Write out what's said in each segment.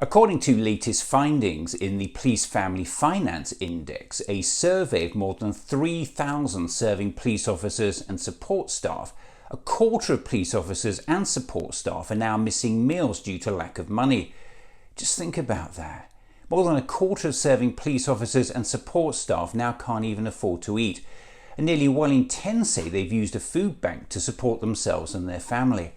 According to latest findings in the Police Family Finance Index, a survey of more than 3,000 serving police officers and support staff, a quarter of police officers and support staff are now missing meals due to lack of money. Just think about that. More than a quarter of serving police officers and support staff now can't even afford to eat, and nearly 1 in 10 say they've used a food bank to support themselves and their family.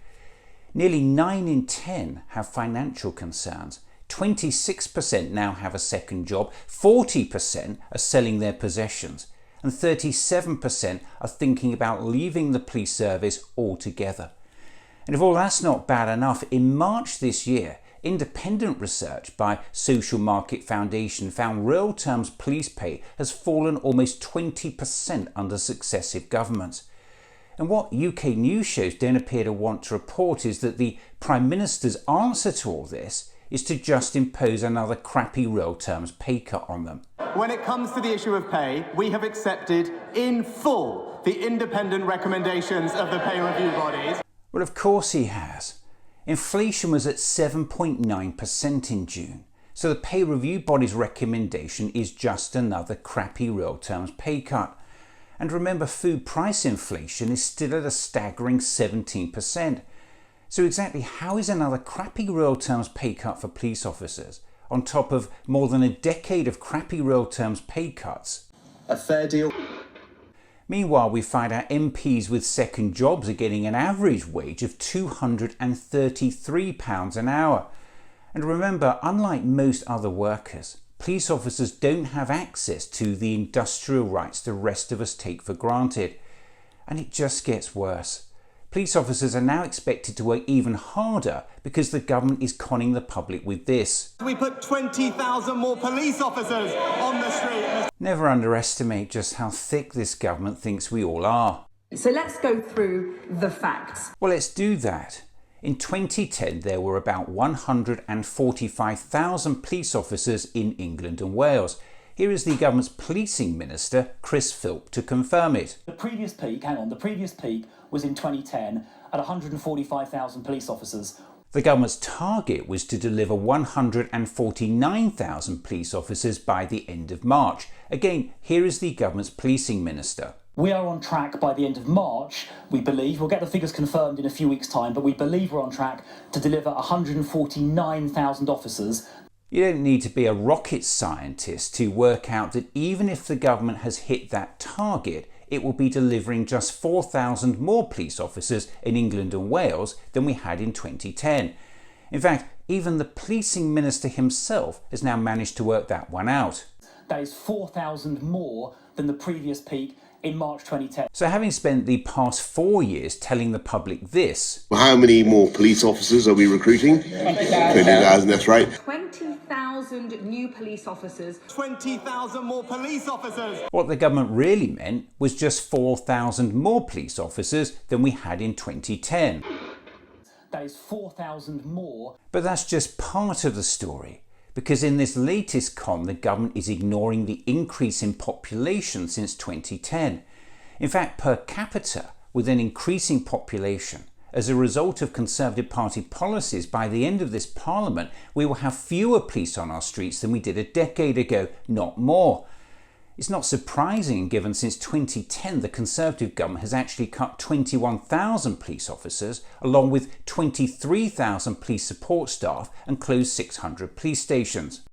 Nearly 9 in 10 have financial concerns. 26% now have a second job, 40% are selling their possessions, and 37% are thinking about leaving the police service altogether. And if all that's not bad enough, in March this year, independent research by Social Market Foundation found real terms police pay has fallen almost 20% under successive governments. And what UK news shows don't appear to want to report is that the Prime Minister's answer to all this is to just impose another crappy real terms pay cut on them. When it comes to the issue of pay, we have accepted in full the independent recommendations of the pay review bodies. Well, of course he has. Inflation was at 7.9% in June, so the pay review body's recommendation is just another crappy real terms pay cut. And remember, food price inflation is still at a staggering 17%. So exactly how is another crappy real terms pay cut for police officers, on top of more than a decade of crappy real terms pay cuts, a fair deal? Meanwhile, we find our MPs with second jobs are getting an average wage of £233 an hour. And remember, unlike most other workers, police officers don't have access to the industrial rights the rest of us take for granted. And it just gets worse. Police officers are now expected to work even harder because the government is conning the public with this. We put 20,000 more police officers on the street. Never underestimate just how thick this government thinks we all are. So let's go through the facts. Well, let's do that. In 2010, there were about 145,000 police officers in England and Wales. Here is the government's policing minister, Chris Philp, to confirm it. The previous peak was in 2010 at 145,000 police officers. The government's target was to deliver 149,000 police officers by the end of March. Again, here is the government's policing minister. We are on track by the end of March, we believe. We'll get the figures confirmed in a few weeks' time, but we believe we're on track to deliver 149,000 officers. You don't need to be a rocket scientist to work out that even if the government has hit that target, it will be delivering just 4,000 more police officers in England and Wales than we had in 2010. In fact, even the policing minister himself has now managed to work that one out. That is 4,000 more than the previous peak in March 2010. So having spent the past 4 years telling the public this... How many more police officers are we recruiting? 20,000, that's right. 20,000 new police officers. 20,000 more police officers. What the government really meant was just 4,000 more police officers than we had in 2010. That is 4,000 more. But that's just part of the story. Because in this latest the government is ignoring the increase in population since 2010. In fact, per capita, with an increasing population, as a result of Conservative Party policies, by the end of this Parliament, we will have fewer police on our streets than we did a decade ago, not more. It's not surprising, given since 2010 the Conservative government has actually cut 21,000 police officers, along with 23,000 police support staff, and closed 600 police stations.